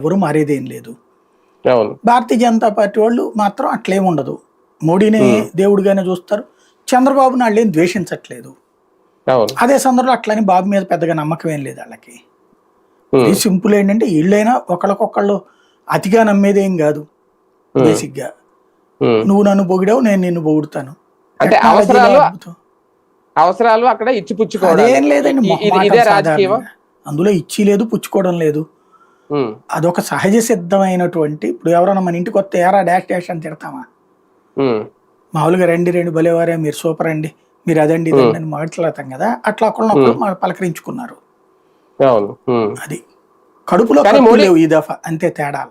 ఎవరు మారేదేం లేదు. అవును. భారతీయ జనతా పార్టీ వాళ్ళు మాత్రం అట్లేం ఉండదు. మోడీని దేవుడిగానే చూస్తారు. చంద్రబాబుని వాళ్ళేం ద్వేషించట్లేదు. అవును. అదే సందర్భంలో అట్లని బాబు మీద పెద్దగా నమ్మకం ఏం లేదు వాళ్ళకి. వెరీ ఉమ్, సింపుల్ ఏంటంటే వీళ్ళైనా ఒకళ్ళకొకళ్ళు అతిగా నమ్మేదేం కాదు. బేసిక్ గా ఉమ్. నువ్వు నన్ను పొగిడావు, నేను నిన్ను పొగుడుతాను. అంటే టెక్నాలజీలో అద్భుతం. అవసరాలు అక్కడ ఇచ్చిపుచ్చుకోవడాలు. అదేం లేదండి, మొహమాటం ఇదే రాజకీయమా? సాధారణంగా. అందులో ఇచ్చి లేదు, పుచ్చుకోవడం లేదు. ఉమ్, అదొక సహజ సిద్ధమైనటువంటి. ఇప్పుడు ఎవరైనా మన ఇంటికి వస్తే ఏరా డాష్ డాష్ అని తిడతామా? ఉమ్, మామూలుగా రండి రండి భలేవారే, మీరు సూపర్ అండి, మీరు అదండి ఉమ్, ఇదండి అని మాట్లాడతాం కదా. అట్లా ఒకళ్ళనొకళ్ళు పలకరించుకున్నారు. అవును. అది కడుపులో కానీ కత్తులు మోడీ, లేవు ఈ దఫా, అంతే తేడా.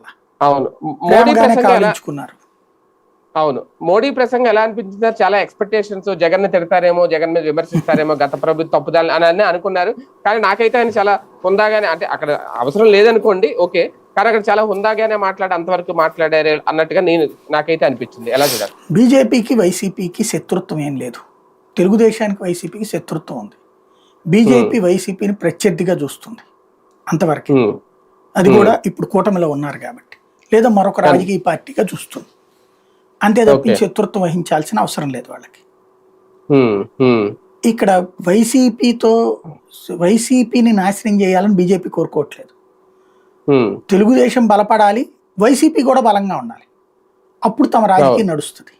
అవును, మోడీ ప్రేమగానే ప్రసంగం ఎలా, కావలించుకున్నారు. అవును, మోడీ ప్రసంగం ఎలా అనిపించింది? చాలా ఎక్స్పెక్టేషన్స్, జగన్ ని తిడతారేమో, జగన్ మీద విమర్శిస్తారేమో, గత ప్రభుత్వ తప్పుదాలు అని అన్నీ అనుకున్నారు. కానీ నాకైతే ఆయన చాలా హుందాగానే, అంటే అక్కడ అవసరం లేదనుకోండి, ఓకే, కానీ అక్కడ చాలా హుందాగానే అంతవరకు మాట్లాడారు అన్నట్టుగా నాకైతే అనిపించింది. ఎలా చూడాలి? బీజేపీకి వైసీపీకి శత్రుత్వం ఏం లేదు. తెలుగుదేశానికి వైసీపీకి శత్రుత్వం ఉంది. ఉమ్, బీజేపీ వైసీపీని ప్రత్యర్థిగా చూస్తుంది అంతవరకే. ఉమ్, అది ఉమ్, కూడా ఇప్పుడు కూటమిలో ఉన్నారు కాబట్టి, లేదా మరొక కానీ రాజకీయ పార్టీగా చూస్తుంది. అంతే ఓకే. తప్పించి శత్రుత్వం వహించాల్సిన అవసరం లేదు వాళ్ళకి. ఉమ్, ఉమ్, ఇక్కడ వైసీపీని నాశనం చేయాలని బీజేపీ కోరుకోవట్లేదు. ఉమ్, తెలుగుదేశం బలపడాలి, వైసీపీ కూడా బలంగా ఉండాలి. అప్పుడు తమ రాజకీయం అవును. నడుస్తుంది.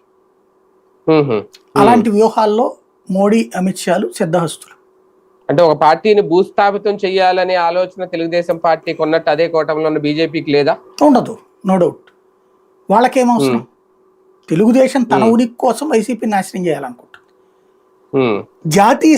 ఉహు, ఉమ్. అలాంటి వ్యూహాల్లో మోడీ అమిత్ షాలు సిద్ధహస్తులు. అంటే ఒక పార్టీని భూస్థాపితం చేయాలనే ఆలోచన తెలుగుదేశం పార్టీకి ఉన్నట్టు అదే కూటమిలో ఉన్న బీజేపీకి లేదా? ఉండదు, నో డౌట్. వాళ్ళకేం అవసరం? తెలుగుదేశం తన ఉనికి కోసం వైసీపీని నాశనం చేయాలనుకుంటుంది. ఉమ్. జాతీయ